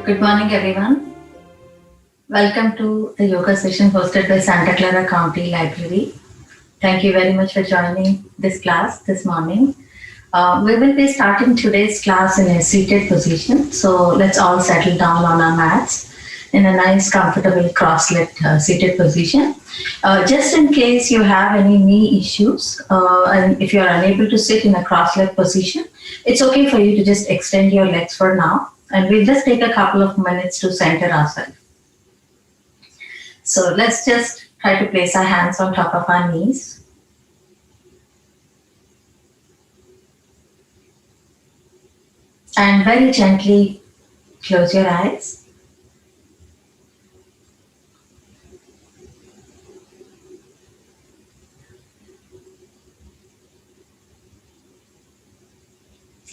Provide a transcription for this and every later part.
Good morning, everyone. Welcome to the yoga session hosted by Santa Clara County Library. Thank you very much for joining this class this morning. We will be starting today's class in a seated position. So let's all settle down on our mats in a nice, comfortable, cross-legged seated position. Just in case you have any knee issues, and if you are unable to sit in a cross-legged position, it's okay for you to just extend your legs for now. And we'll just take a couple of minutes to center ourselves. So let's just try to place our hands on top of our knees. And very gently close your eyes.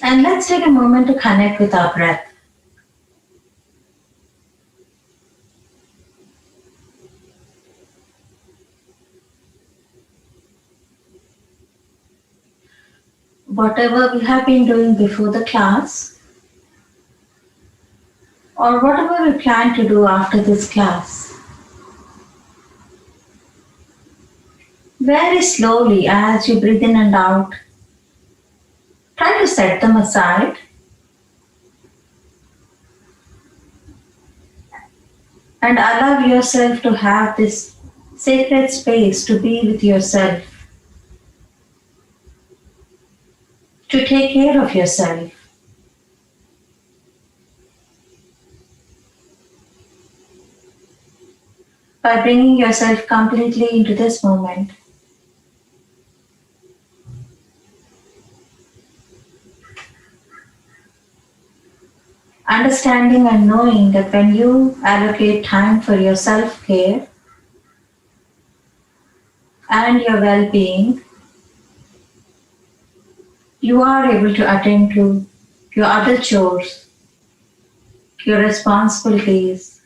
And let's take a moment to connect with our breath. Whatever we have been doing before the class, or whatever we plan to do after this class, very slowly as you breathe in and out, try to set them aside and allow yourself to have this sacred space to be with yourself, to take care of yourself. By bringing yourself completely into this moment. Understanding and knowing that when you allocate time for your self-care and your well-being, you are able to attend to your other chores, your responsibilities,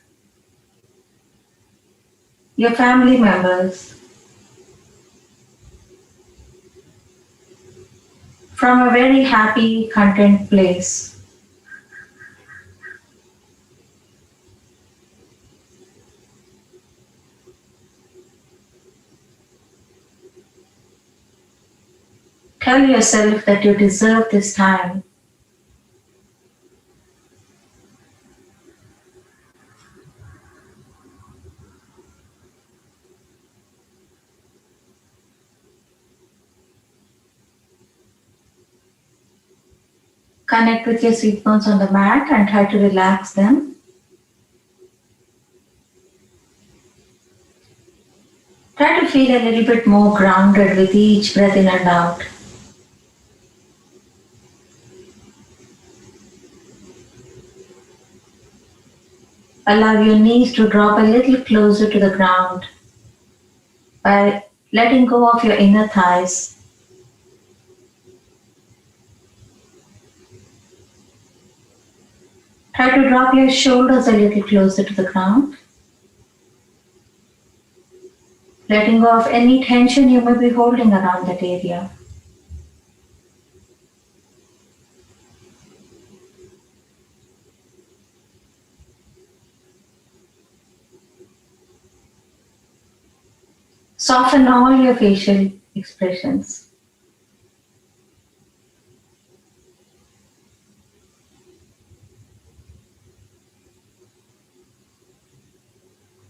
your family members, from a very happy, content place. Tell yourself that you deserve this time. Connect with your seat bones on the mat and try to relax them. Try to feel a little bit more grounded with each breath in and out. Allow your knees to drop a little closer to the ground by letting go of your inner thighs. Try to drop your shoulders a little closer to the ground, letting go of any tension you may be holding around that area. Soften all your facial expressions.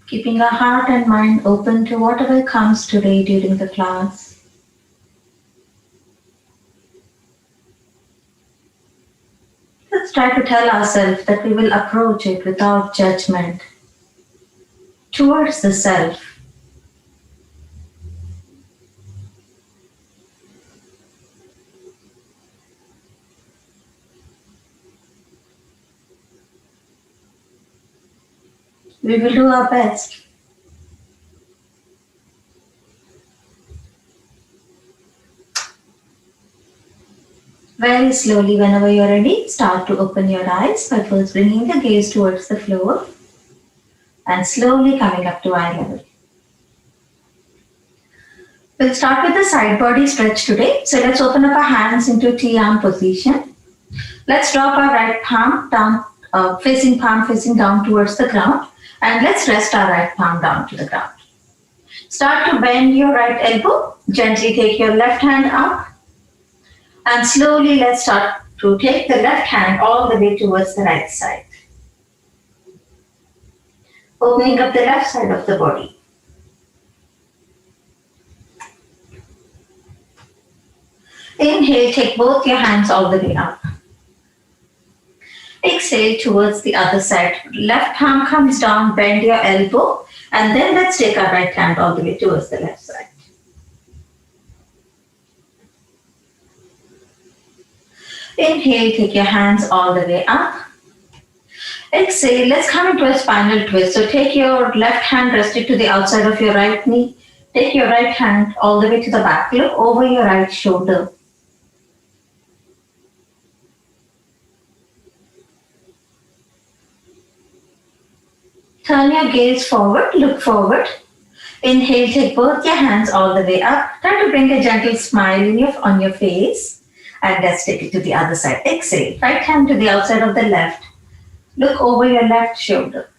Keeping our heart and mind open to whatever comes today during the class. Let's try to tell ourselves that we will approach it without judgment towards the self. We will do our best. Very slowly, whenever you're ready, start to open your eyes by first bringing the gaze towards the floor and slowly coming up to eye level. We'll start with the side body stretch today. So let's open up our hands into T-arm position. Let's drop our right palm down palm facing down towards the ground. And let's rest our right palm down to the ground. Start to bend your right elbow. Gently take your left hand up. And slowly let's start to take the left hand all the way towards the right side. Opening up the left side of the body. Inhale, take both your hands all the way up. Exhale towards the other side. Left palm comes down, bend your elbow, and then let's take our right hand all the way towards the left side. Inhale, take your hands all the way up. Exhale, let's come into a spinal twist. So take your left hand, rest it to the outside of your right knee. Take your right hand all the way to the back. Look over your right shoulder. Turn your gaze forward, look forward. Inhale, take both your hands all the way up. Try to bring a gentle smile on your face. And let's take it to the other side. Exhale, right hand to the outside of the left. Look over your left shoulder.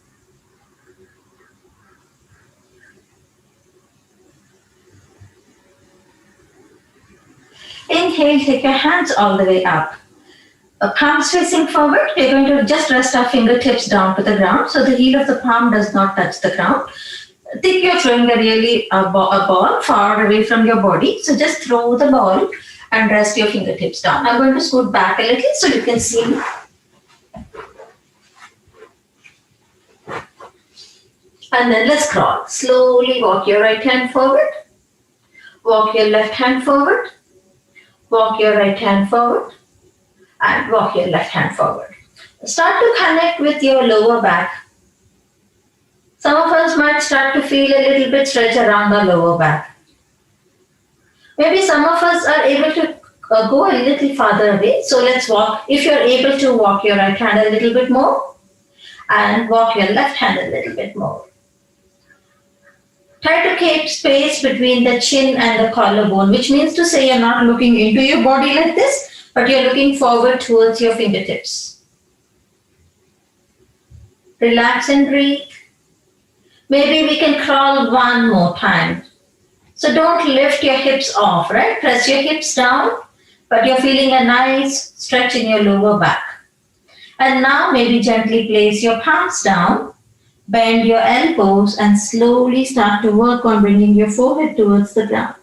Inhale, take your hands all the way up. Palms facing forward, we're going to just rest our fingertips down to the ground so the heel of the palm does not touch the ground. Think you're throwing a ball far away from your body. So just throw the ball and rest your fingertips down. I'm going to scoot back a little so you can see me. And then let's crawl. Slowly walk your right hand forward. Walk your left hand forward. Walk your right hand forward. And walk your left hand forward. Start to connect with your lower back. Some of us might start to feel a little bit stretch around the lower back. Maybe some of us are able to go a little farther away. So let's walk. If you're able to walk your right hand a little bit more and walk your left hand a little bit more. Try to keep space between the chin and the collarbone, which means to say you're not looking into your body like this, but you're looking forward towards your fingertips. Relax and breathe. Maybe we can crawl one more time. So don't lift your hips off, right? Press your hips down, but you're feeling a nice stretch in your lower back. And now maybe gently place your palms down, bend your elbows, and slowly start to work on bringing your forehead towards the ground.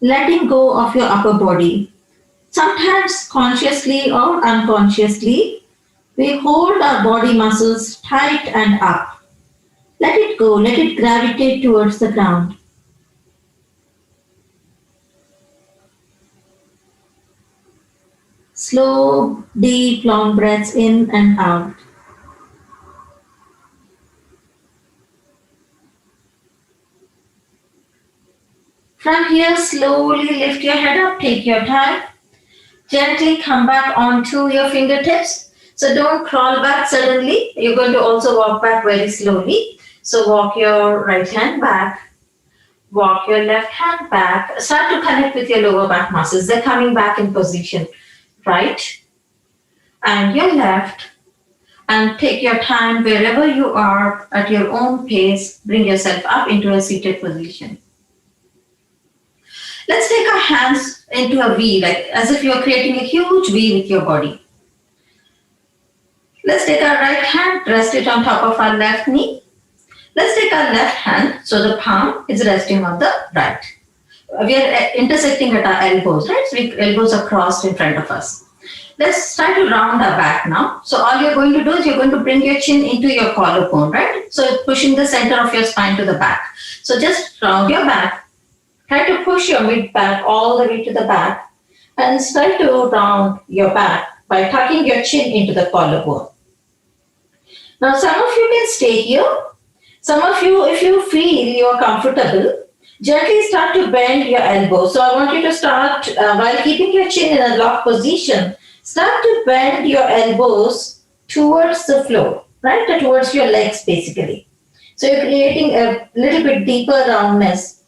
Letting go of your upper body. Sometimes consciously or unconsciously, we hold our body muscles tight and up. Let it go, let it gravitate towards the ground. Slow, deep, long breaths in and out. From here, slowly lift your head up, take your time. Gently come back onto your fingertips. So don't crawl back suddenly. You're going to also walk back very slowly. So walk your right hand back. Walk your left hand back. Start to connect with your lower back muscles. They're coming back in position. Right and your left. And take your time wherever you are at your own pace. Bring yourself up into a seated position. Let's take our hands into a V, like as if you're creating a huge V with your body. Let's take our right hand, rest it on top of our left knee. Let's take our left hand, so the palm is resting on the right. We are intersecting at our elbows, right? So elbows are crossed in front of us. Let's try to round our back now. So all you're going to do is you're going to bring your chin into your collarbone, right? So pushing the center of your spine to the back. So just round your back. Try to push your mid back all the way to the back and try to round your back by tucking your chin into the collarbone. Now some of you can stay here. Some of you, if you feel you're comfortable, gently start to bend your elbows. So I want you to start, while keeping your chin in a locked position, start to bend your elbows towards the floor, right? Towards your legs basically. So you're creating a little bit deeper roundness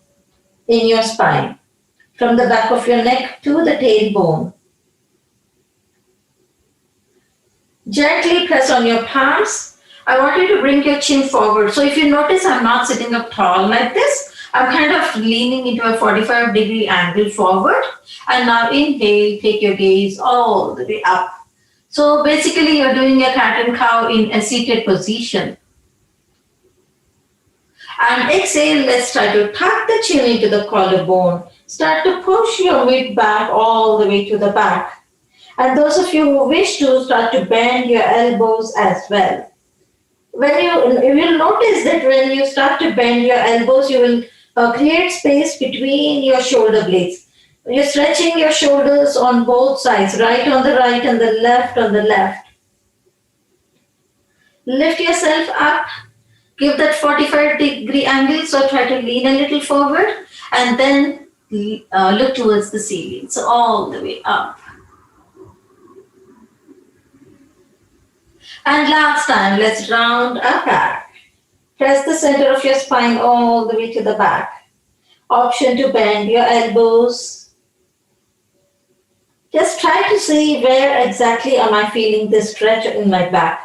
in your spine. from the back of your neck to the tailbone. Gently press on your palms. I want you to bring your chin forward. So if you notice, I'm not sitting up tall like this. I'm kind of leaning into a 45-degree angle forward. And now inhale, take your gaze all the way up. So basically, you're doing a cat and cow in a seated position. And exhale, let's try to tuck the chin into the collarbone. Start to push your mid back all the way to the back. And those of you who wish to, start to bend your elbows as well. You will notice that when you start to bend your elbows, you will create space between your shoulder blades. You're stretching your shoulders on both sides, right on the right and the left on the left. Lift yourself up. Give that 45-degree angle, so try to lean a little forward and then look towards the ceiling. So all the way up. And last time, let's round up back. Press the center of your spine all the way to the back. Option to bend your elbows. Just try to see where exactly am I feeling this stretch in my back.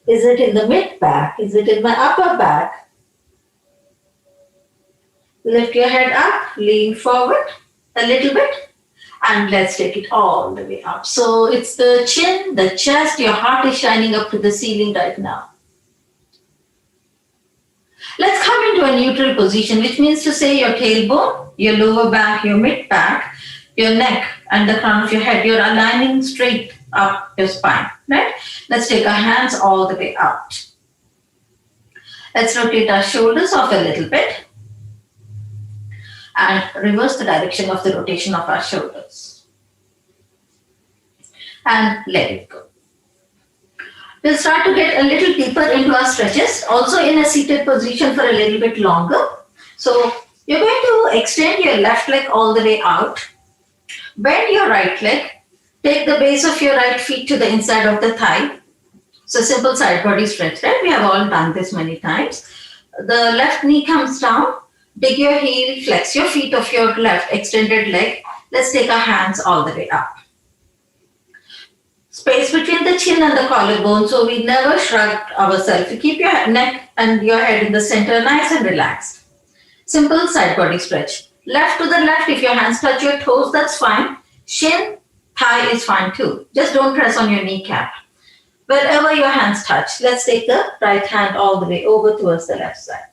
Is it in the mid back? Is it in my upper back? Lift your head up, lean forward a little bit, and let's take it all the way up. So it's the chin, the chest, your heart is shining up to the ceiling right now. Let's come into a neutral position, which means to say your tailbone, your lower back, your mid back, your neck, and the crown of your head, you're aligning straight up your spine, right? Let's take our hands all the way out. Let's rotate our shoulders off a little bit and reverse the direction of the rotation of our shoulders. And let it go. We'll start to get a little deeper into our stretches, also in a seated position for a little bit longer. So you're going to extend your left leg all the way out. Bend your right leg. Take the base of your right feet to the inside of the thigh. So simple side body stretch, right? We have all done this many times. The left knee comes down. Dig your heel, flex your feet of your left extended leg. Let's take our hands all the way up. Space between the chin and the collarbone, so we never shrug ourselves. You keep your neck and your head in the center, nice and relaxed. Simple side body stretch. Left to the left, if your hands touch your toes, that's fine. Shin, thigh is fine too. Just don't press on your kneecap. Wherever your hands touch, let's take the right hand all the way over towards the left side.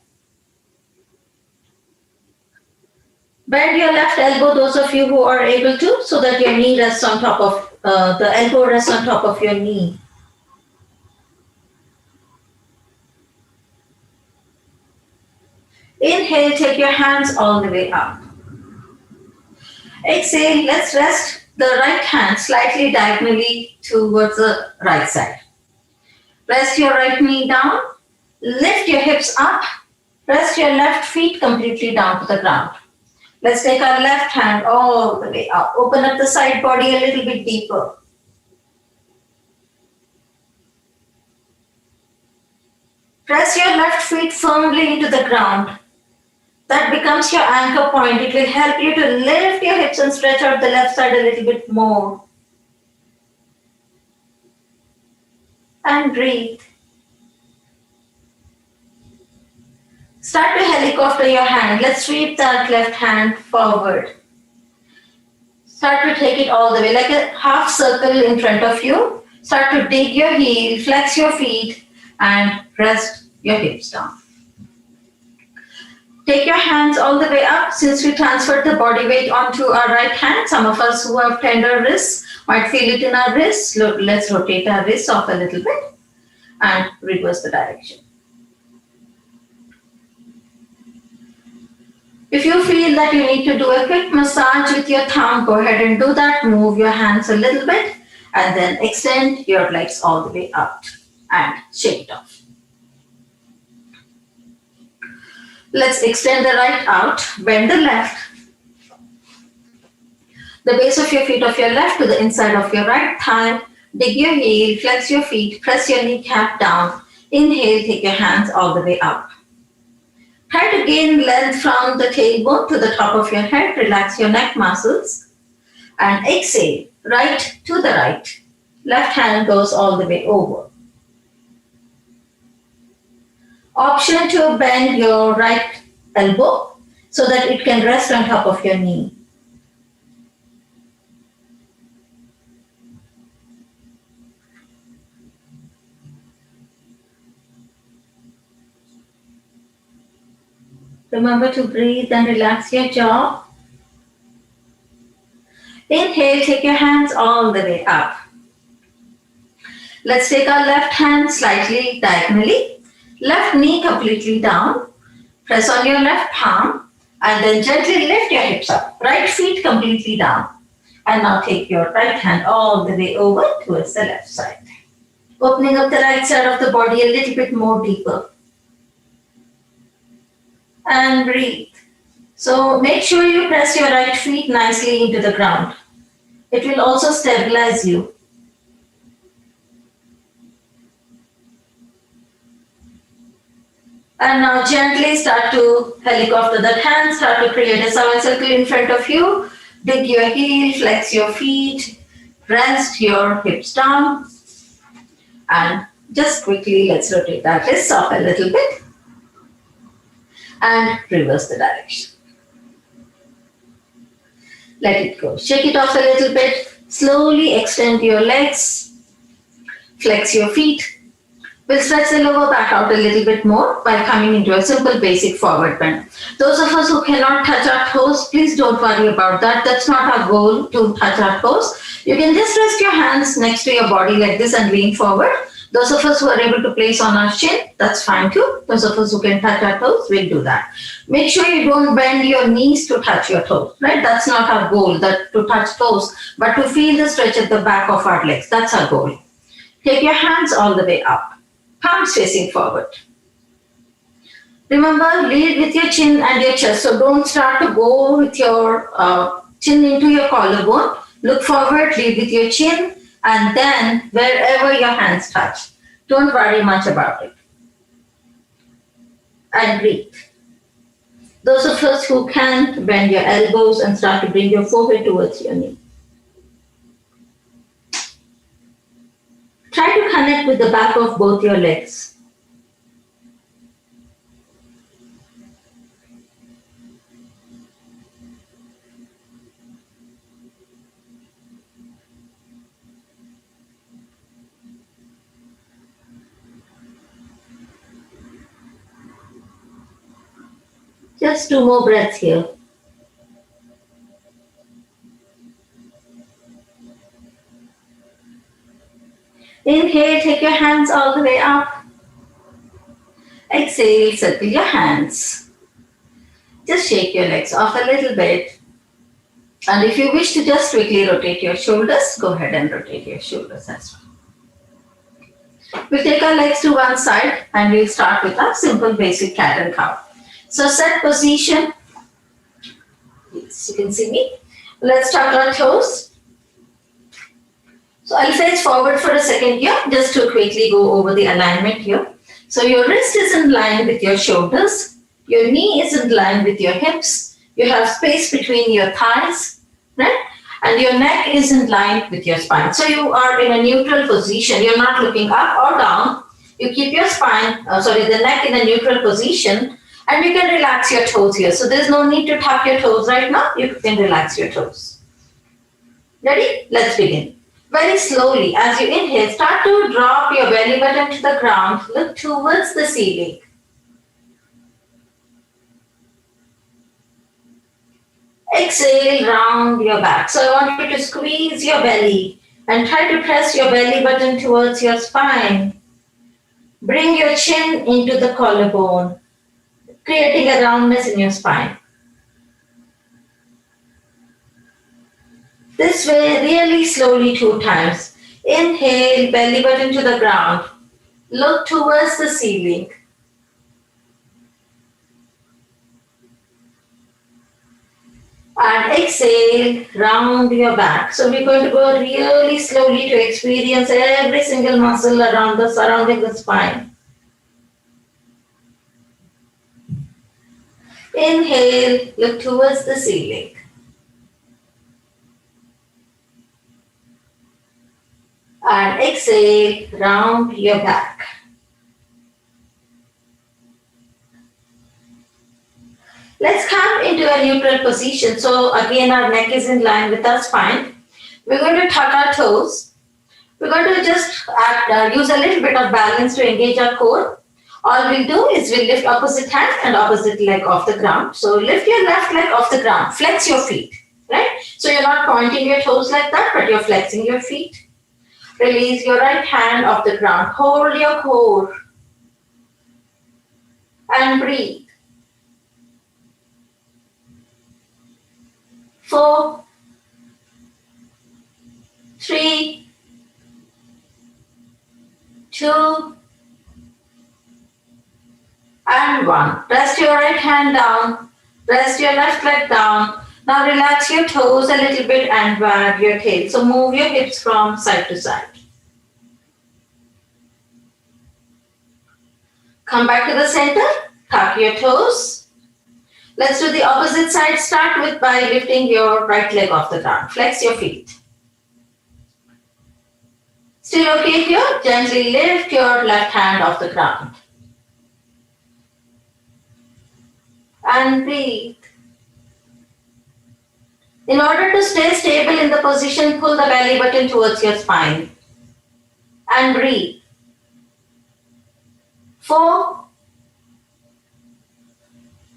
Bend your left elbow, those of you who are able to, so that your knee rests on top of, the elbow rests on top of your knee. Inhale, take your hands all the way up. Exhale, let's rest the right hand slightly diagonally towards the right side. Rest your right knee down, lift your hips up, rest your left feet completely down to the ground. Let's take our left hand all the way up. Open up the side body a little bit deeper. Press your left feet firmly into the ground. That becomes your anchor point. It will help you to lift your hips and stretch out the left side a little bit more. And breathe. Start to helicopter your hand. Let's sweep that left hand forward. Start to take it all the way, like a half circle in front of you. Start to dig your heel, flex your feet, and rest your hips down. Take your hands all the way up. Since we transferred the body weight onto our right hand, some of us who have tender wrists might feel it in our wrists. Let's rotate our wrists off a little bit and reverse the direction. If you feel that you need to do a quick massage with your thumb, go ahead and do that. Move your hands a little bit and then extend your legs all the way out and shake it off. Let's extend the right out, bend the left. The base of your feet of your left to the inside of your right thigh. Dig your heel, flex your feet, press your kneecap down. Inhale, take your hands all the way up. Try to gain length from the tailbone to the top of your head. Relax your neck muscles. And exhale, right to the right. Left hand goes all the way over. Option to bend your right elbow so that it can rest on top of your knee. Remember to breathe and relax your jaw. Inhale, take your hands all the way up. Let's take our left hand slightly diagonally. Left knee completely down. Press on your left palm and then gently lift your hips up. Right feet completely down. And now take your right hand all the way over towards the left side. Opening up the right side of the body a little bit more deeper. And breathe. So make sure you press your right feet nicely into the ground. It will also stabilize you. And now gently start to helicopter that hand, start to create a semicircle in front of you. Dig your heel, flex your feet, rest your hips down. And just quickly, let's rotate our wrists off a little bit. And reverse the direction. Let it go. Shake it off a little bit. Slowly extend your legs. Flex your feet. We'll stretch the lower back out a little bit more by coming into a simple basic forward bend. Those of us who cannot touch our toes, please don't worry about that. That's not our goal to touch our toes. You can just rest your hands next to your body like this and lean forward. Those of us who are able to place on our chin, that's fine too. Those of us who can touch our toes, we'll do that. Make sure you don't bend your knees to touch your toes, right? That's not our goal, that to touch toes, but to feel the stretch at the back of our legs. That's our goal. Take your hands all the way up. Palms facing forward. Remember, lead with your chin and your chest. So don't start to go with your chin into your collarbone. Look forward, lead with your chin, and then wherever your hands touch. Don't worry much about it. And breathe. Those of us who can, bend your elbows and start to bring your forehead towards your knee. Try to connect with the back of both your legs. Just 2 more breaths here. Inhale, take your hands all the way up. Exhale, circle your hands. Just shake your legs off a little bit. And if you wish to just quickly rotate your shoulders, go ahead and rotate your shoulders as well. We'll take our legs to one side and we'll start with our simple basic cat and cow. So set position. Yes, you can see me. Let's tuck our toes. So I'll face forward for a second here, just to quickly go over the alignment here. So your wrist is in line with your shoulders. Your knee is in line with your hips. You have space between your thighs, right? And your neck is in line with your spine. So you are in a neutral position. You're not looking up or down. You keep your the neck in a neutral position, and you can relax your toes here. So there's no need to tap your toes right now. You can relax your toes. Ready? Let's begin. Very slowly, as you inhale, start to drop your belly button to the ground. Look towards the ceiling. Exhale, round your back. So I want you to squeeze your belly and try to press your belly button towards your spine. Bring your chin into the collarbone, creating a roundness in your spine. This way, really slowly 2 times. Inhale, belly button to the ground. Look towards the ceiling. And exhale, round your back. So we're going to go really slowly to experience every single muscle surrounding the spine. Inhale, look towards the ceiling. And exhale, round your back. Let's come into a neutral position. So again, our neck is in line with our spine. We're going to tuck our toes. We're going to just use a little bit of balance to engage our core. All we'll do is we'll lift opposite hand and opposite leg off the ground. So lift your left leg off the ground. Flex your feet, right? So you're not pointing your toes like that, but you're flexing your feet. Release your right hand off the ground. Hold your core. And breathe. 4, 3, 2, and 1. Rest your right hand down. Rest your left leg down. Now relax your toes a little bit and wag your tail. So move your hips from side to side. Come back to the center. Tuck your toes. Let's do the opposite side. Start with by lifting your right leg off the ground. Flex your feet. Still okay here? Gently lift your left hand off the ground. And breathe. In order to stay stable in the position, pull the belly button towards your spine. And breathe. 4,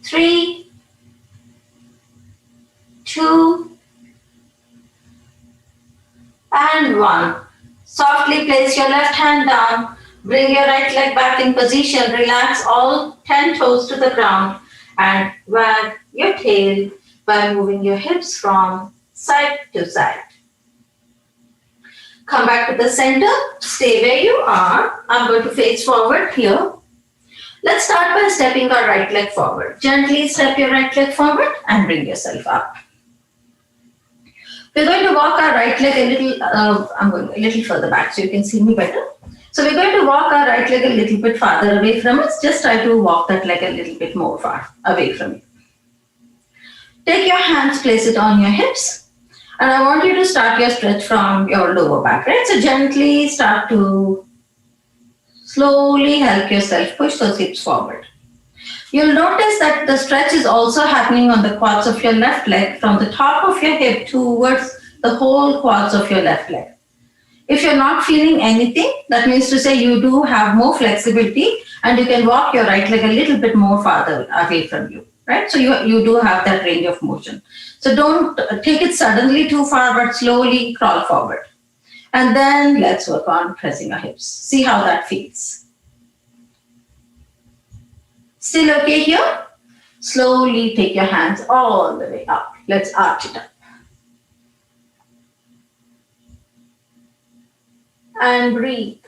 3, 2, and 1. Softly place your left hand down. Bring your right leg back in position. Relax all 10 toes to the ground and wag your tail by moving your hips from side to side. Come back to the center. Stay where you are. I'm going to face forward here. Let's start by stepping our right leg forward. Gently step your right leg forward and bring yourself up. We're going to walk our right leg a little, I'm going a little further back so you can see me better. So we're going to walk our right leg a little bit farther away from us. Just try to walk that leg a little bit more far away from you. Take your hands, place it on your hips. And I want you to start your stretch from your lower back, right? So gently start to slowly help yourself push those hips forward. You'll notice that the stretch is also happening on the quads of your left leg from the top of your hip towards the whole quads of your left leg. If you're not feeling anything, that means to say you do have more flexibility and you can walk your right leg a little bit more farther away from you, right? So you do have that range of motion. So don't take it suddenly too far, but slowly crawl forward. And then let's work on pressing our hips. See how that feels. Still okay here? Slowly take your hands all the way up. Let's arch it up. And breathe.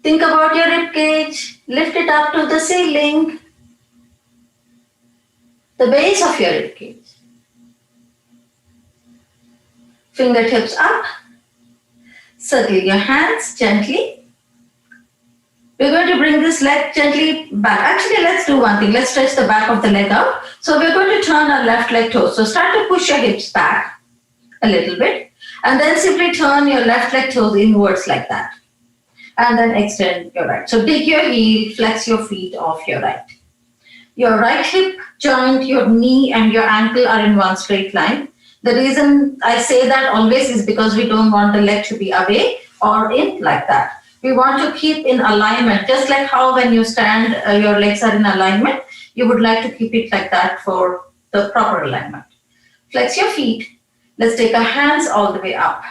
Think about your rib cage. Lift it up to the ceiling. The base of your rib cage. Fingertips up. Circle your hands gently. We're going to bring this leg gently back. Actually, let's do one thing. Let's stretch the back of the leg out. So we're going to turn our left leg toes. So start to push your hips back a little bit. And then simply turn your left leg toes inwards like that. And then extend your right. So dig your heel, flex your feet off your right. Your right hip joint, your knee and your ankle are in one straight line. The reason I say that always is because we don't want the leg to be away or in like that. We want to keep in alignment, just like how when you stand, your legs are in alignment. You would like to keep it like that for the proper alignment. Flex your feet. Let's take our hands all the way up.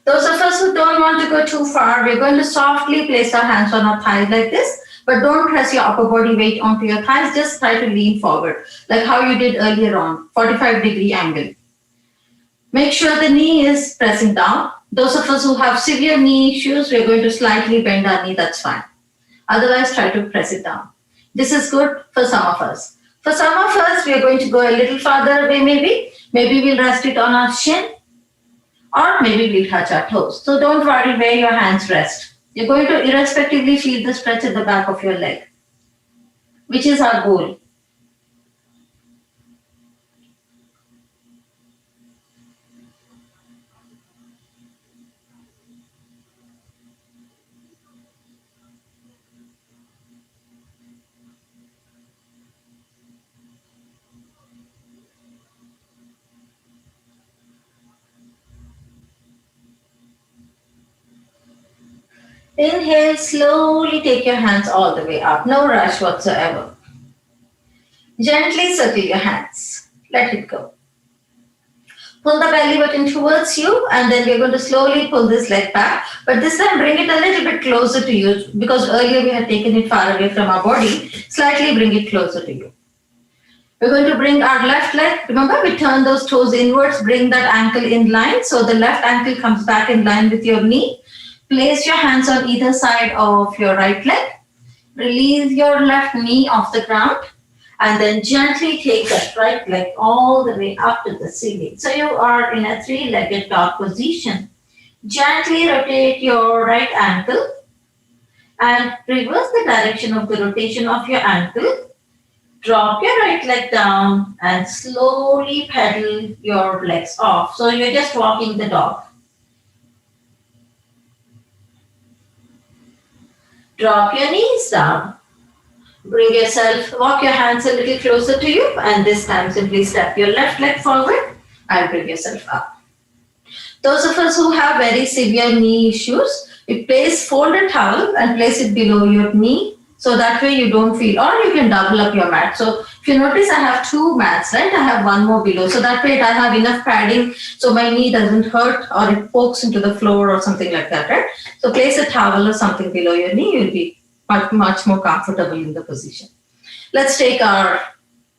Those of us who don't want to go too far, we're going to softly place our hands on our thighs like this. But don't press your upper body weight onto your thighs. Just try to lean forward, like how you did earlier on, 45-degree angle. Make sure the knee is pressing down. Those of us who have severe knee issues, we're going to slightly bend our knee, that's fine. Otherwise, try to press it down. This is good for some of us. For some of us, we're going to go a little farther away maybe. Maybe we'll rest it on our shin, or maybe we'll touch our toes. So don't worry where your hands rest. You're going to irrespectively feel the stretch at the back of your leg, which is our goal. Inhale, slowly take your hands all the way up, no rush whatsoever. Gently circle your hands, let it go. Pull the belly button towards you, and then we're going to slowly pull this leg back. But this time bring it a little bit closer to you, because earlier we had taken it far away from our body. Slightly bring it closer to you. We're going to bring our left leg. Remember, we turn those toes inwards, bring that ankle in line. So the left ankle comes back in line with your knee. Place your hands on either side of your right leg. Release your left knee off the ground. And then gently take that right leg all the way up to the ceiling. So you are in a three-legged dog position. Gently rotate your right ankle and reverse the direction of the rotation of your ankle. Drop your right leg down and slowly pedal your legs off. So you're just walking the dog. Drop your knees down. Bring yourself, walk your hands a little closer to you, and this time simply step your left leg forward and bring yourself up. Those of us who have very severe knee issues, you fold a towel and place it below your knee, so that way you don't feel, or you can double up your mat. So if you notice, I have two mats, right? I have one more below, so that way I have enough padding so my knee doesn't hurt or it pokes into the floor or something like that, right? So place a towel or something below your knee, you'll be much more comfortable in the position. Let's take our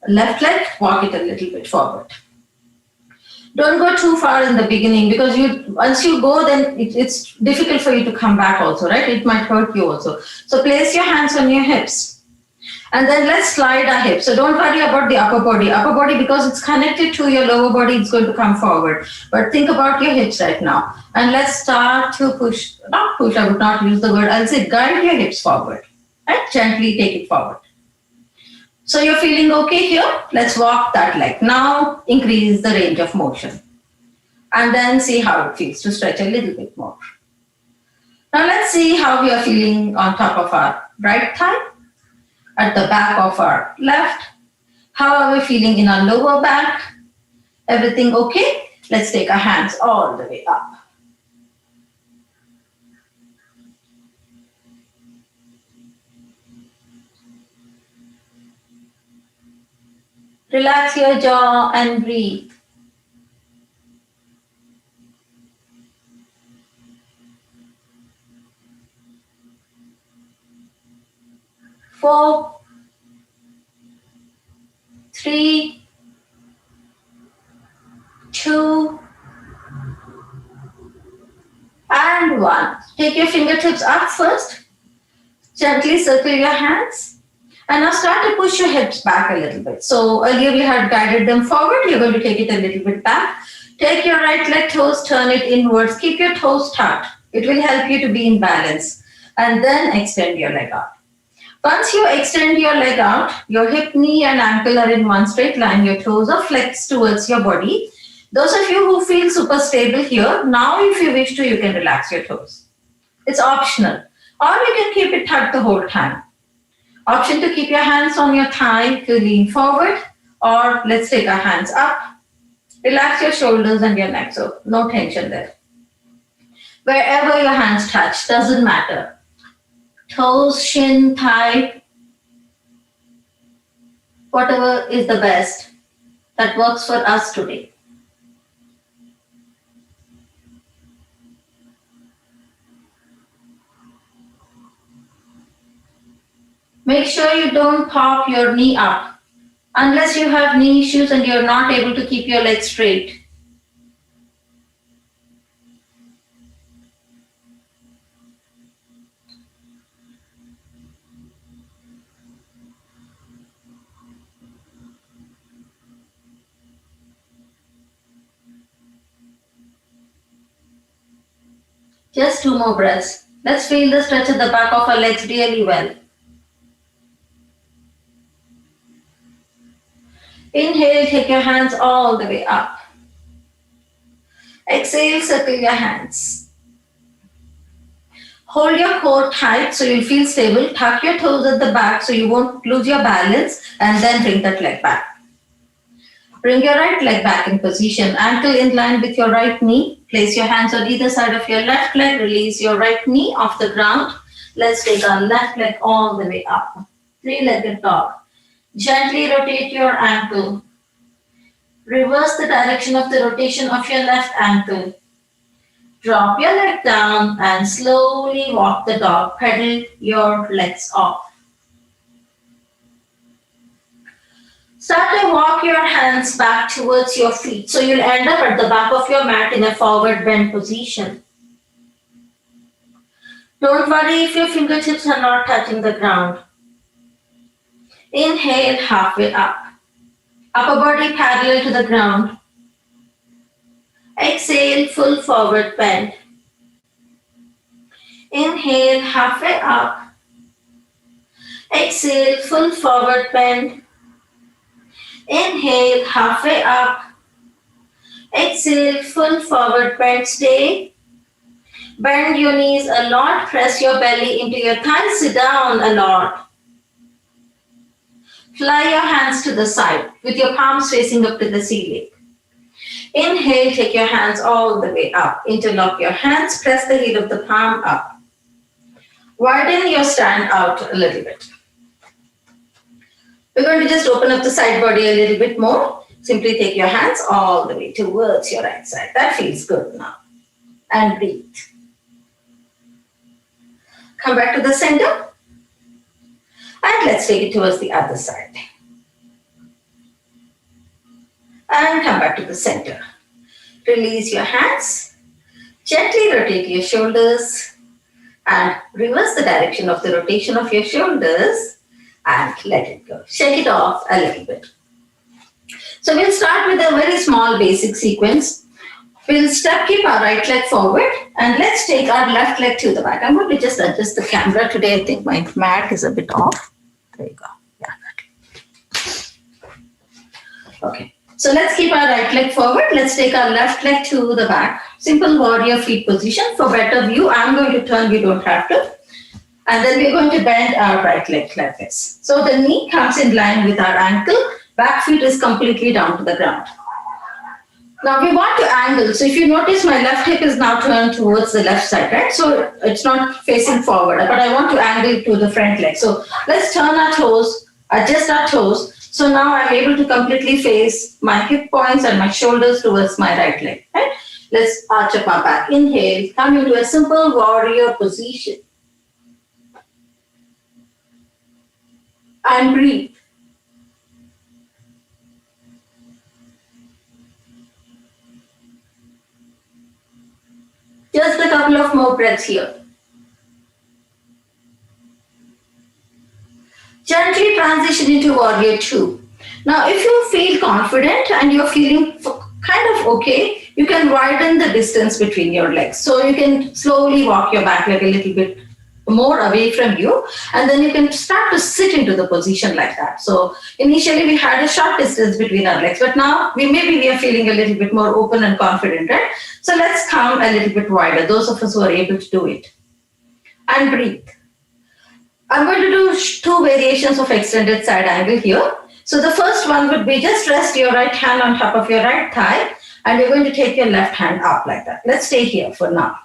left leg, walk it a little bit forward. Don't go too far in the beginning, because once you go, then it's difficult for you to come back also, right? It might hurt you also. So place your hands on your hips. And then let's slide our hips. So don't worry about the upper body. Upper body, because it's connected to your lower body, it's going to come forward. But think about your hips right now. And let's start to push, not push, I would not use the word, I'll say guide your hips forward. Right? Gently take it forward. So you're feeling okay here? Let's walk that leg. Now increase the range of motion. And then see how it feels to stretch a little bit more. Now let's see how we are feeling on top of our right thigh, at the back of our left. How are we feeling in our lower back? Everything okay? Let's take our hands all the way up. Relax your jaw and breathe. 4, 3, 2, and 1. Take your fingertips up first. Gently circle your hands. And now start to push your hips back a little bit. So earlier we had guided them forward. You're going to take it a little bit back. Take your right leg toes, turn it inwards. Keep your toes tucked. It will help you to be in balance. And then extend your leg out. Once you extend your leg out, your hip, knee, and ankle are in one straight line. Your toes are flexed towards your body. Those of you who feel super stable here, now if you wish to, you can relax your toes. It's optional. Or you can keep it tucked the whole time. Option to keep your hands on your thigh to lean forward, or let's take our hands up. Relax your shoulders and your neck, so no tension there. Wherever your hands touch, doesn't matter. Toes, shin, thigh, whatever is the best that works for us today. Make sure you don't pop your knee up unless you have knee issues and you're not able to keep your legs straight. Just 2 more breaths. Let's feel the stretch at the back of our legs really well. Inhale, take your hands all the way up. Exhale, circle your hands. Hold your core tight so you'll feel stable. Tuck your toes at the back so you won't lose your balance, and then bring that leg back. Bring your right leg back in position. Ankle in line with your right knee. Place your hands on either side of your left leg. Release your right knee off the ground. Let's take our left leg all the way up. Three-legged dog. Gently rotate your ankle. Reverse the direction of the rotation of your left ankle. Drop your leg down and slowly walk the dog. Pedal your legs off. Start to walk your hands back towards your feet. So you'll end up at the back of your mat in a forward bend position. Don't worry if your fingertips are not touching the ground. Inhale, halfway up. Upper body parallel to the ground. Exhale, full forward bend. Inhale, halfway up. Exhale, full forward bend. Inhale, halfway up. Exhale, full forward bend. Stay. Bend your knees a lot. Press your belly into your thighs. Sit down a lot. Fly your hands to the side with your palms facing up to the ceiling. Inhale, take your hands all the way up. Interlock your hands. Press the heel of the palm up. Widen your stand out a little bit. We're going to just open up the side body a little bit more. Simply take your hands all the way towards your right side. That feels good now. And breathe. Come back to the center. And let's take it towards the other side. And come back to the center. Release your hands. Gently rotate your shoulders. And reverse the direction of the rotation of your shoulders. And let it go. Shake it off a little bit. So we'll start with a very small basic sequence. We'll keep our right leg forward and let's take our left leg to the back. I'm going to just adjust the camera today. I think my mat is a bit off. There you go. Yeah. Okay. So let's keep our right leg forward. Let's take our left leg to the back. Simple warrior feet position. For better view, I'm going to turn. You don't have to. And then we're going to bend our right leg like this. So the knee comes in line with our ankle. Back foot is completely down to the ground. Now we want to angle. So if you notice, my left hip is now turned towards the left side, right? So it's not facing forward, but I want to angle to the front leg. So let's turn our toes, adjust our toes. So now I'm able to completely face my hip points and my shoulders towards my right leg, right? Let's arch up our back. Inhale, come into a simple warrior position. And breathe. Just a couple of more breaths here. Gently transition into warrior two. Now, if you feel confident and you're feeling kind of okay, you can widen the distance between your legs. So you can slowly walk your back leg a little bit more away from you, and then you can start to sit into the position like that. So initially we had a short distance between our legs, but now we are feeling a little bit more open and confident, right? So let's come a little bit wider, those of us who are able to do it. And breathe. I'm going to do two variations of extended side angle here. So the first one would be just rest your right hand on top of your right thigh, and you're going to take your left hand up like that. Let's stay here for now,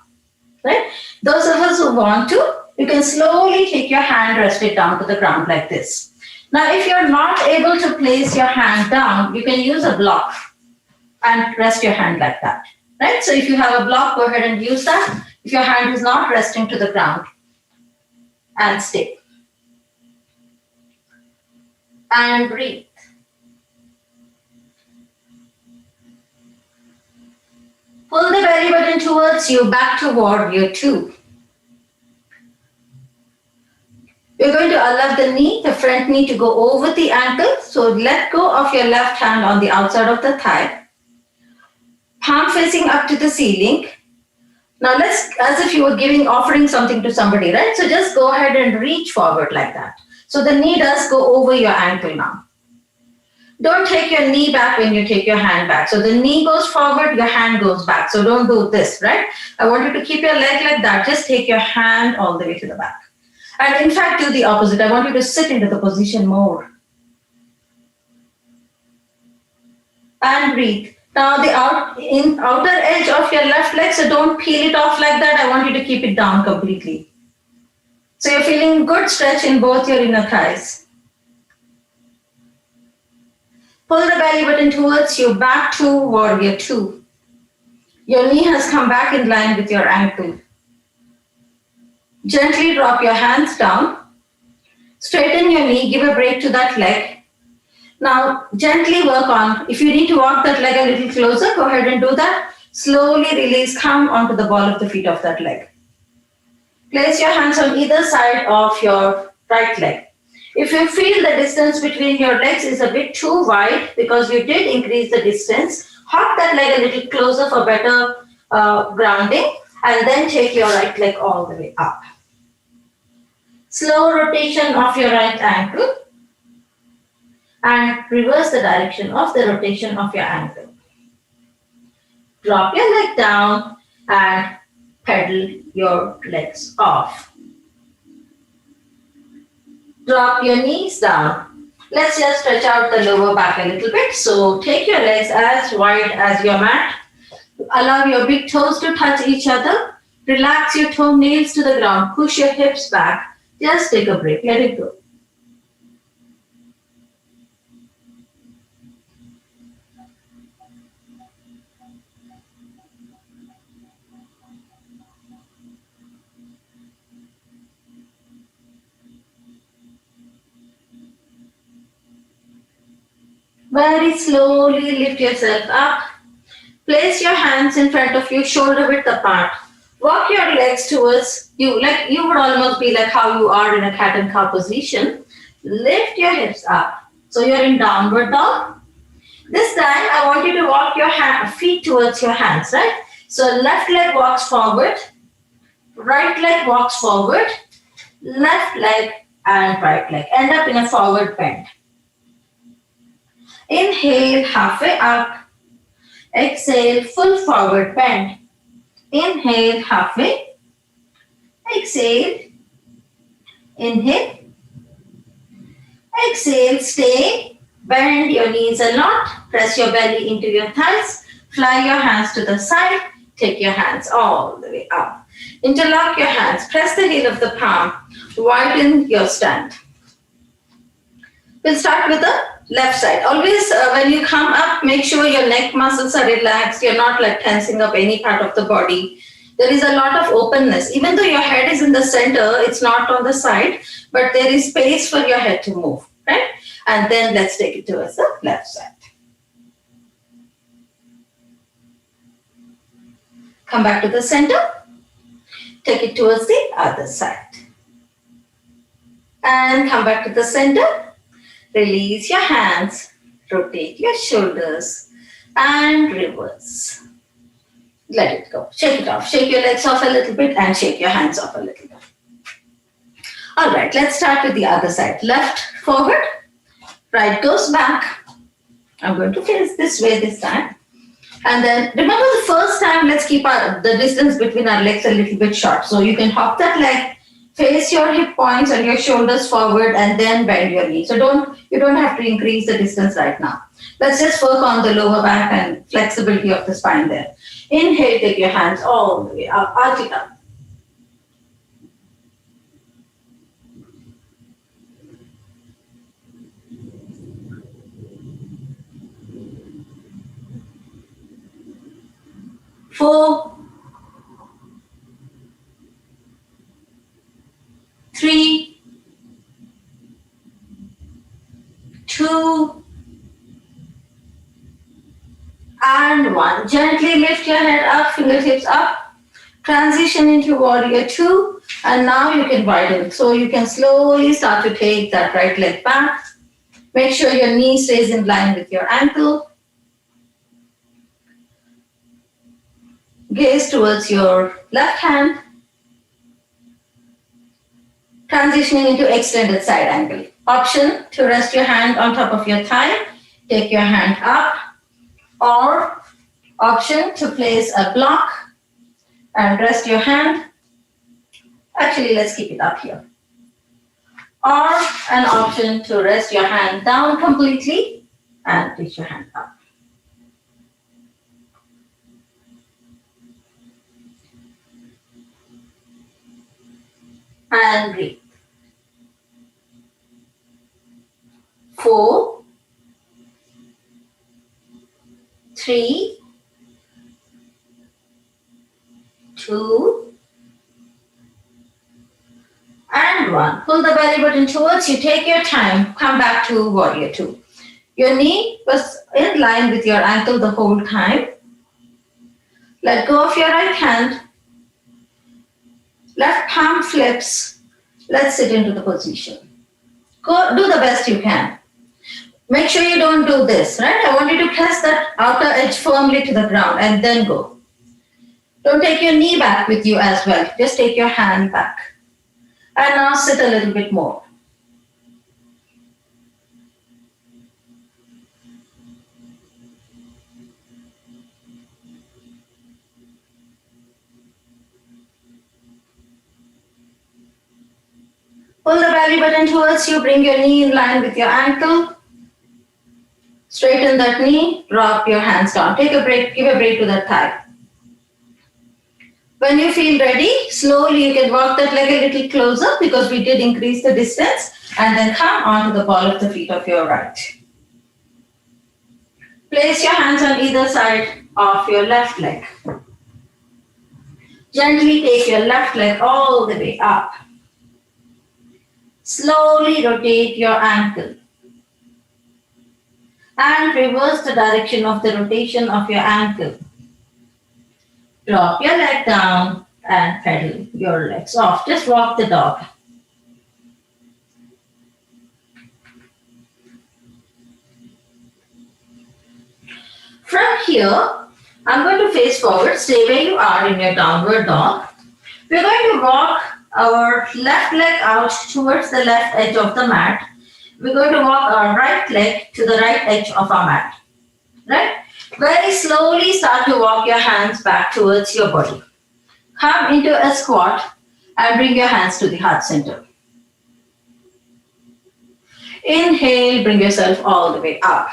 right? Those of us who want to, you can slowly take your hand, rest it down to the ground like this. Now, if you're not able to place your hand down, you can use a block and rest your hand like that, right? So if you have a block, go ahead and use that. If your hand is not resting to the ground, and stay. And breathe. Pull the belly button towards you, back to warrior two. You're going to allow the knee, the front knee, to go over the ankle. So let go of your left hand on the outside of the thigh. Palm facing up to the ceiling. Now let's, as if you were offering something to somebody, right? So just go ahead and reach forward like that. So the knee does go over your ankle now. Don't take your knee back when you take your hand back. So the knee goes forward, your hand goes back. So don't do this, right? I want you to keep your leg like that. Just take your hand all the way to the back. And in fact, do the opposite. I want you to sit into the position more. And breathe. Now the outer edge of your left leg, so don't peel it off like that. I want you to keep it down completely. So you're feeling good stretch in both your inner thighs. Pull the belly button towards you, back to warrior two. Your knee has come back in line with your ankle. Gently drop your hands down. Straighten your knee, give a break to that leg. Now gently work on, if you need to walk that leg a little closer, go ahead and do that. Slowly release, come onto the ball of the feet of that leg. Place your hands on either side of your right leg. If you feel the distance between your legs is a bit too wide because you did increase the distance, hop that leg a little closer for better grounding, and then take your right leg all the way up. Slow rotation of your right ankle and reverse the direction of the rotation of your ankle. Drop your leg down and pedal your legs off. Drop your knees down. Let's just stretch out the lower back a little bit. So take your legs as wide as your mat. Allow your big toes to touch each other. Relax your toenails to the ground. Push your hips back. Just take a break. Let it go. Very slowly lift yourself up. Place your hands in front of you, shoulder width apart. Walk your legs towards you, like you would almost be like how you are in a cat and cow position. Lift your hips up. So you're in downward dog. This time I want you to walk your feet towards your hands, right? So left leg walks forward, right leg walks forward, left leg and right leg. End up in a forward bend. Inhale, halfway up. Exhale, full forward bend. Inhale, halfway. Exhale. Inhale. Exhale, stay. Bend your knees a lot. Press your belly into your thighs. Fly your hands to the side. Take your hands all the way up. Interlock your hands. Press the heel of the palm. Widen your stand. We'll start with the left side. Always when you come up, make sure your neck muscles are relaxed. You're not like tensing up any part of the body. There is a lot of openness. Even though your head is in the center, it's not on the side, but there is space for your head to move, right? And then let's take it towards the left side. Come back to the center. Take it towards the other side. And come back to the center. Release your hands, rotate your shoulders, and reverse. Let it go. Shake it off. Shake your legs off a little bit and shake your hands off a little bit. All right, let's start with the other side. Left forward, right goes back. I'm going to face this way this time. And then remember the first time, let's keep the distance between our legs a little bit short. So you can hop that leg, face your hip points and your shoulders forward, and then bend your knee. So you don't have to increase the distance right now. Let's just work on the lower back and flexibility of the spine there. Inhale, take your hands all the way up, arch it up. Four, 3, 2, and 1. Gently lift your head up, fingertips up. Transition into warrior 2, and now you can widen. So you can slowly start to take that right leg back. Make sure your knee stays in line with your ankle. Gaze towards your left hand, transitioning into extended side angle. Option to rest your hand on top of your thigh, take your hand up, or option to place a block and rest your hand. Actually, let's keep it up here. Or an option to rest your hand down completely and reach your hand up. And breathe. 4, 3, 2, and 1. Pull the belly button towards you. Take your time. Come back to warrior 2. Your knee was in line with your ankle the whole time. Let go of your right hand. Left palm flips. Let's sit into the position. Go do the best you can. Make sure you don't do this, right? I want you to press that outer edge firmly to the ground and then go. Don't take your knee back with you as well. Just take your hand back. And now sit a little bit more. Pull the belly button towards you. Bring your knee in line with your ankle. Straighten that knee. Drop your hands down. Take a break. Give a break to that thigh. When you feel ready, slowly you can walk that leg a little closer because we did increase the distance, and then come onto the ball of the feet of your right. Place your hands on either side of your left leg. Gently take your left leg all the way up. Slowly rotate your ankle. And reverse the direction of the rotation of your ankle. Drop your leg down and pedal your legs off. Just walk the dog. From here, I'm going to face forward. Stay where you are in your downward dog. We're going to walk our left leg out towards the left edge of the mat. We're going to walk our right leg to the right edge of our mat. Right? Very slowly start to walk your hands back towards your body. Come into a squat and bring your hands to the heart center. Inhale, bring yourself all the way up.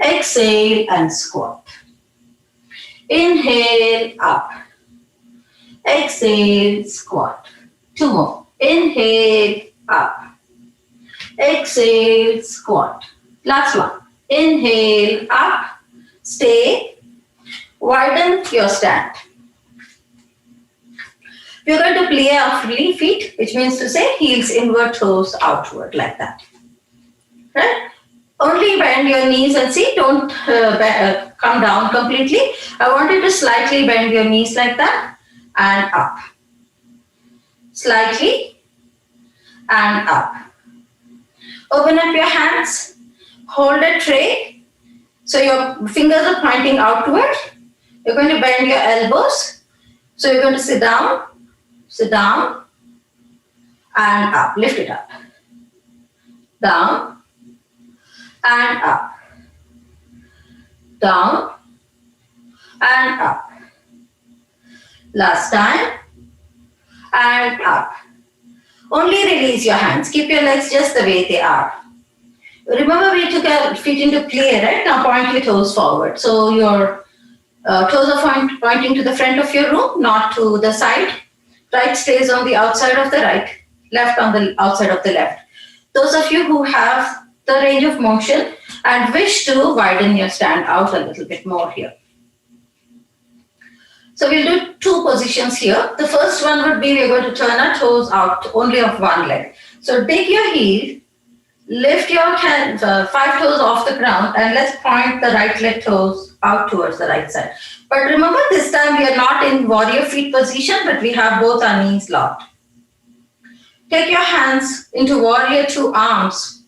Exhale and squat. Inhale, up. Exhale, squat. 2 more. Inhale, up. Exhale, squat. Last one. Inhale, up. Stay. Widen your stand. We're going to play our free feet, which means to say heels inward, toes outward, like that. Right? Only bend your knees and see, don't come down completely. I want you to slightly bend your knees like that and up. Slightly and up. Open up your hands. Hold a tray. So your fingers are pointing outward. You're going to bend your elbows. So you're going to sit down, and up. Lift it up. Down and up. Down and up. Last time. And up. Only release your hands. Keep your legs just the way they are. Remember we took our feet into play, right? Now point your toes forward. So your toes are pointing to the front of your room, not to the side. Right stays on the outside of the right, left on the outside of the left. Those of you who have the range of motion and wish to widen your stand out a little bit more here. So we'll do 2 positions here. The first one would be we're going to turn our toes out only of one leg. So take your heel, lift your hands, 5 toes off the ground, and let's point the right leg toes out towards the right side. But remember, this time we are not in warrior feet position, but we have both our knees locked. Take your hands into warrior 2 arms,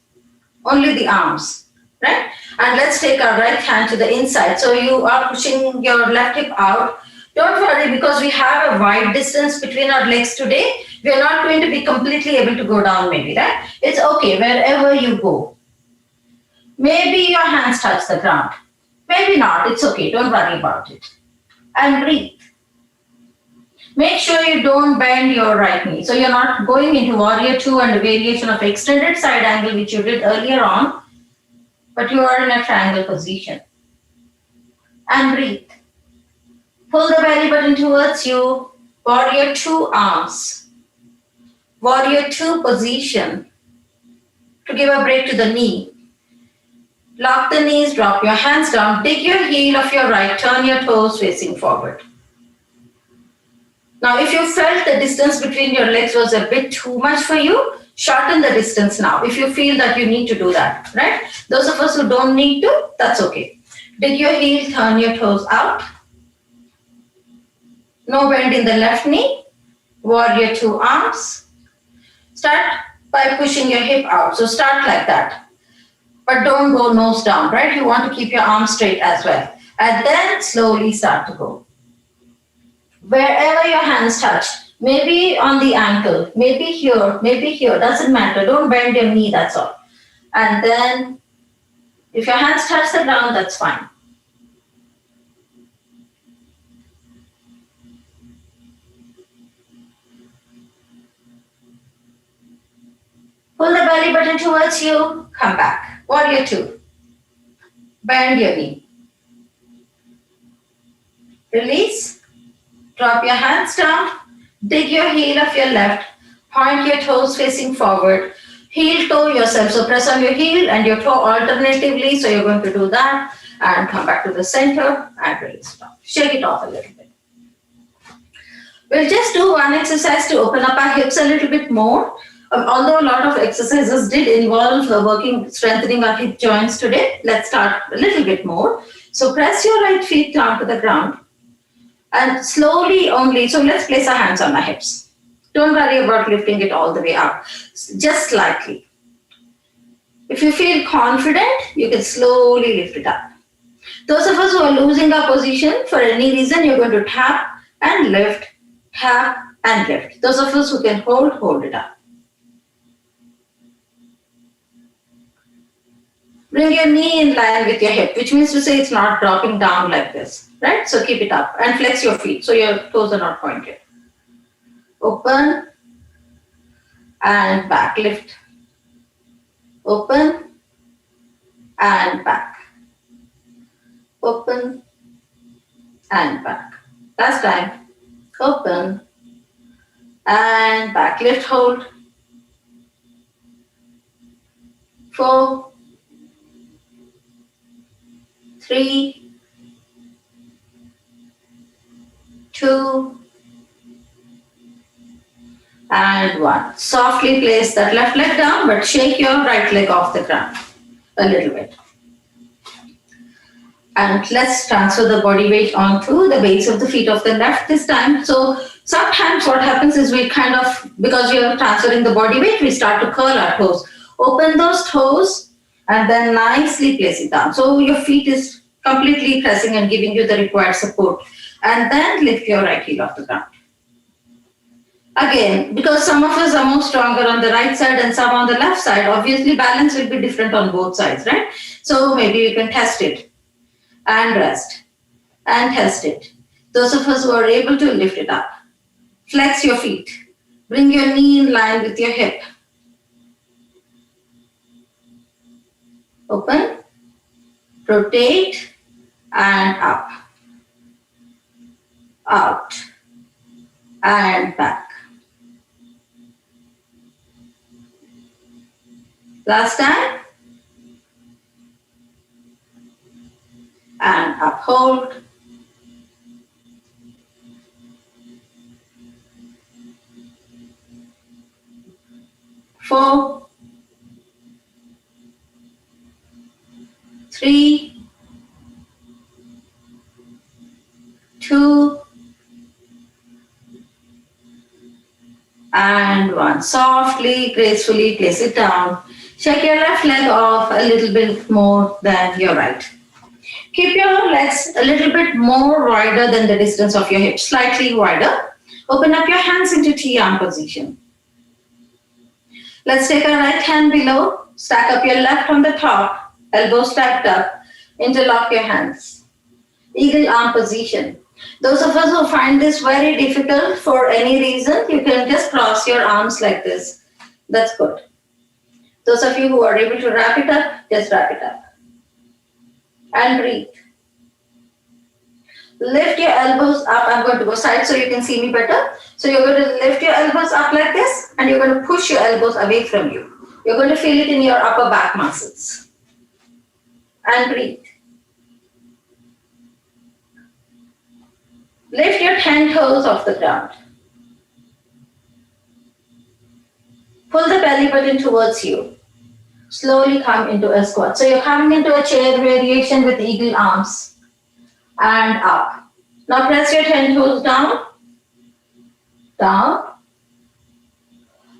only the arms, right? And let's take our right hand to the inside. So you are pushing your left hip out. Don't worry, because we have a wide distance between our legs today. We are not going to be completely able to go down maybe, right? It's okay wherever you go. Maybe your hands touch the ground. Maybe not. It's okay. Don't worry about it. And breathe. Make sure you don't bend your right knee. So you're not going into warrior two and a variation of extended side angle, which you did earlier on, but you are in a triangle position. And breathe. Pull the belly button towards you. Warrior two arms. Warrior two position. To give a break to the knee. Lock the knees, drop your hands down, dig your heel of your right, turn your toes facing forward. Now, if you felt the distance between your legs was a bit too much for you, shorten the distance now if you feel that you need to do that, right? Those of us who don't need to, that's okay. Dig your heel, turn your toes out. No bend in the left knee. Warrior two arms. Start by pushing your hip out. So start like that. But don't go nose down, right? You want to keep your arms straight as well. And then slowly start to go. Wherever your hands touch, maybe on the ankle, maybe here, doesn't matter. Don't bend your knee, that's all. And then if your hands touch the ground, that's fine. Pull the belly button towards you, come back. Warrior two. Bend your knee. Release. Drop your hands down. Dig your heel of your left. Point your toes facing forward. Heel toe yourself. So press on your heel and your toe alternatively. So you're going to do that. And come back to the center and release. Shake it off a little bit. We'll just do one exercise to open up our hips a little bit more. Although a lot of exercises did involve strengthening our hip joints today, let's start a little bit more. So press your right feet down to the ground and slowly only, so let's place our hands on our hips. Don't worry about lifting it all the way up, just slightly. If you feel confident, you can slowly lift it up. Those of us who are losing our position for any reason, you're going to tap and lift, tap and lift. Those of us who can hold it up. Bring your knee in line with your hip, which means to say it's not dropping down like this, right? So keep it up and flex your feet so your toes are not pointed. Open and back, lift. Open and back. Open and back. Last time. Open and back, lift, hold. 4, 3, 2, and 1. Softly place that left leg down, but shake your right leg off the ground a little bit. And let's transfer the body weight onto the base of the feet of the left this time. So sometimes what happens is we kind of, because we are transferring the body weight, we start to curl our toes. Open those toes and then nicely place it down. So your feet is completely pressing and giving you the required support. And then lift your right heel off the ground. Again, because some of us are more stronger on the right side and some on the left side, obviously balance will be different on both sides, right? So maybe you can test it and rest and test it. Those of us who are able to lift it up. Flex your feet. Bring your knee in line with your hip. Open, rotate, and up, out, and back. Last time. And up, hold. Four, 3, 2, and 1. Softly, gracefully place it down. Shake your left leg off a little bit more than your right. Keep your legs a little bit more wider than the distance of your hips, slightly wider. Open up your hands into T-arm position. Let's take our right hand below, stack up your left on the top, elbows stacked up, interlock your hands. Eagle arm position. Those of us who find this very difficult for any reason, you can just cross your arms like this. That's good. Those of you who are able to wrap it up, just wrap it up. And breathe. Lift your elbows up. I'm going to go side so you can see me better. So you're going to lift your elbows up like this and you're going to push your elbows away from you. You're going to feel it in your upper back muscles. And breathe. Lift your 10 toes off the ground. Pull the belly button towards you. Slowly come into a squat. So you're coming into a chair variation with eagle arms. And up. Now press your 10 toes down, down,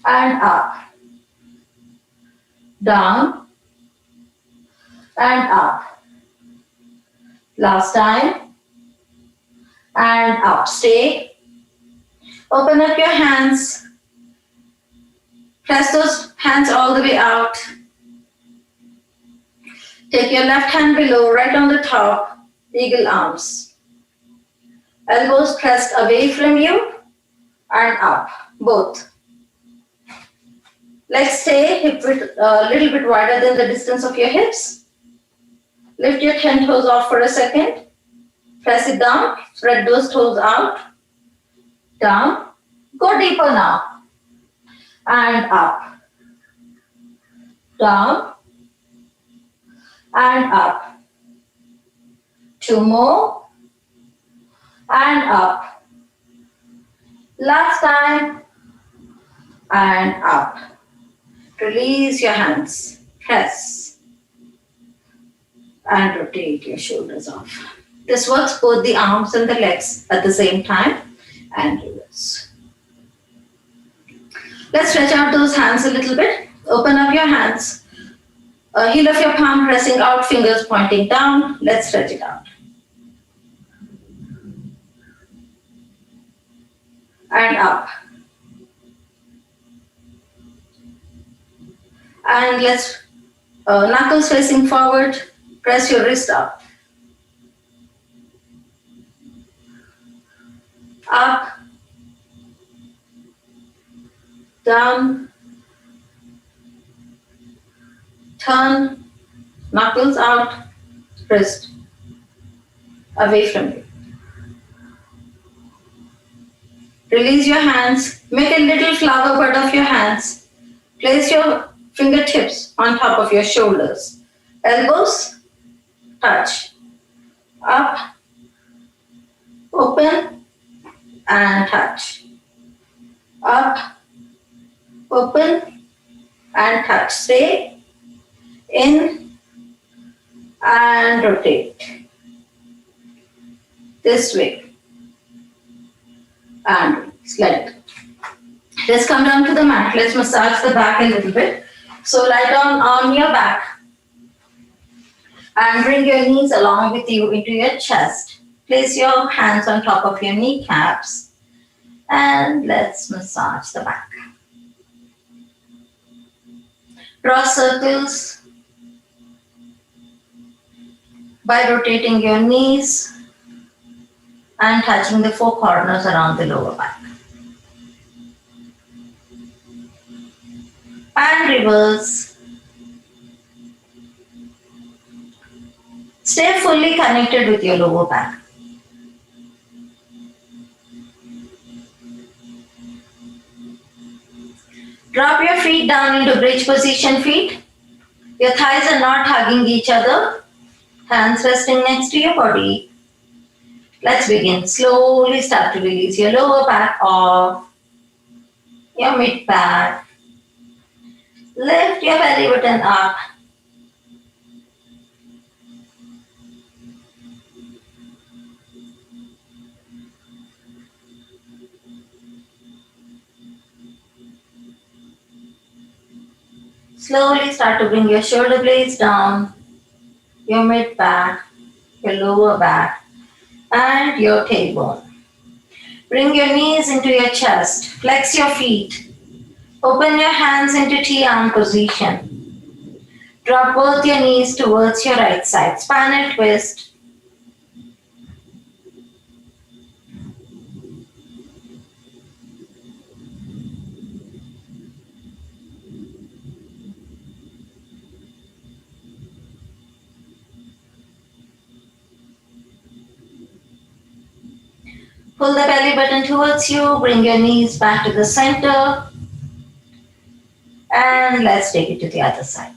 and up, down, and up. Last time, and up. Stay. Open up your hands. Press those hands all the way out. Take your left hand below, right on the top. Eagle arms. Elbows pressed away from you and up, both. Legs stay hip width a little bit wider than the distance of your hips. Lift your 10 toes off for a second. Press it down, spread those toes out. Down. Go deeper now. And up. Down. And up. 2 more. And up. Last time. And up. Release your hands. Press. And rotate your shoulders off. This works both the arms and the legs at the same time. And reverse. Let's stretch out those hands a little bit. Open up your hands. Heel of your palm pressing out, fingers pointing down. Let's stretch it out. And up. And let's knuckles facing forward. Press your wrist up. Up. Down. Turn. Knuckles out. Wrist away from you. Release your hands. Make a little flower bud of your hands. Place your fingertips on top of your shoulders. Elbows touch. Up. Open. And touch. Up. Open. And touch. Stay. In. And rotate. This way. And slide. Let's come down to the mat. Let's massage the back a little bit. So lie down on your back and bring your knees along with you into your chest. Place your hands on top of your kneecaps and let's massage the back. Draw circles by rotating your knees and touching the 4 corners around the lower back. And reverse. Stay fully connected with your lower back. Drop your feet down into bridge position feet. Your thighs are not hugging each other. Hands resting next to your body. Let's begin. Slowly start to release your lower back off, your mid back. Lift your belly button up. Slowly start to bring your shoulder blades down, your mid back, your lower back, and your tailbone. Bring your knees into your chest, flex your feet, open your hands into T-arm position. Drop both your knees towards your right side, spinal twist. Pull the belly button towards you, bring your knees back to the center, and let's take it to the other side.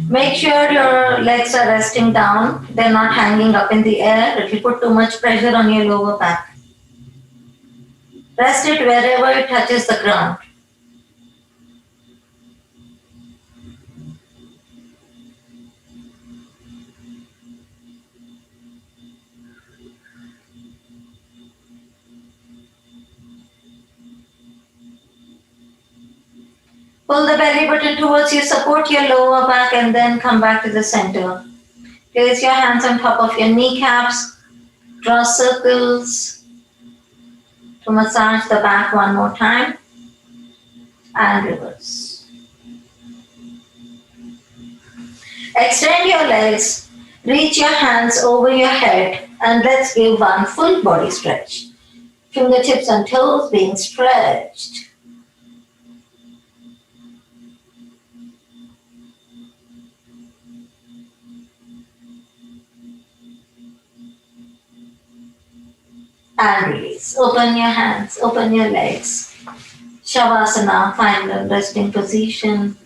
Make sure your legs are resting down. They're not hanging up in the air. It will put too much pressure on your lower back. Rest it wherever it touches the ground. Pull the belly button towards you, support your lower back, and then come back to the center. Place your hands on top of your kneecaps. Draw circles to massage the back one more time. And reverse. Extend your legs. Reach your hands over your head. And let's give one full body stretch. Fingertips and toes being stretched. And release. Open your hands, open your legs. Shavasana, find a resting position.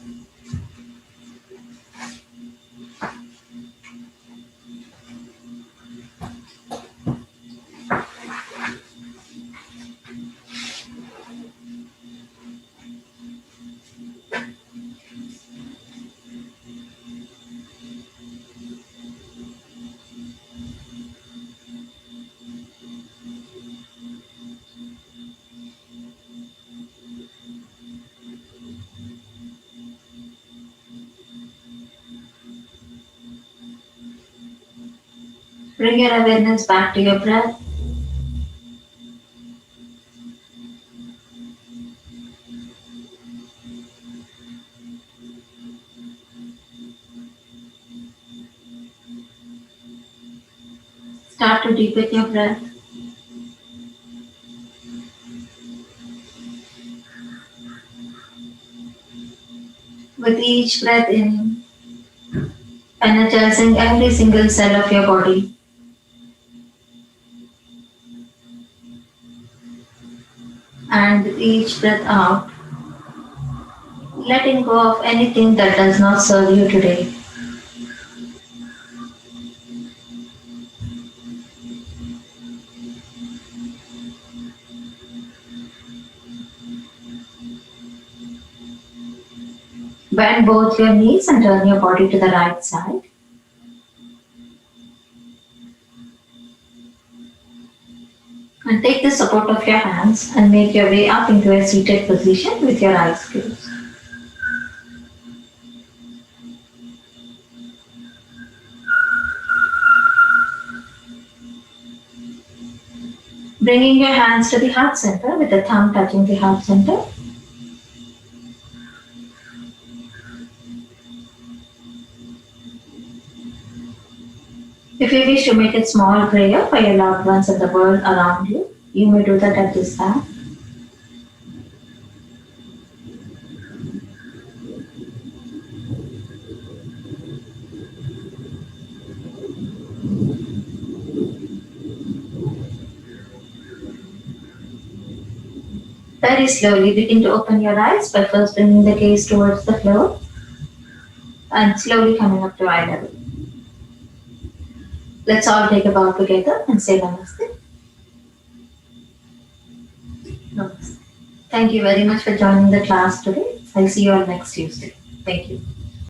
Bring your awareness back to your breath. Start to deepen your breath. With each breath in, energizing every single cell of your body. And with each breath out, letting go of anything that does not serve you today. Bend both your knees and turn your body to the right side. And take the support of your hands and make your way up into a seated position with your eyes closed. Bringing your hands to the heart center with the thumb touching the heart center. If you wish to make a small prayer for your loved ones and the world around you, you may do that at this time. Very slowly begin to open your eyes by first bringing the gaze towards the floor and slowly coming up to eye level. Let's all take a bow together and say Namaste. Namaste. Thank you very much for joining the class today. I'll see you all next Tuesday. Thank you.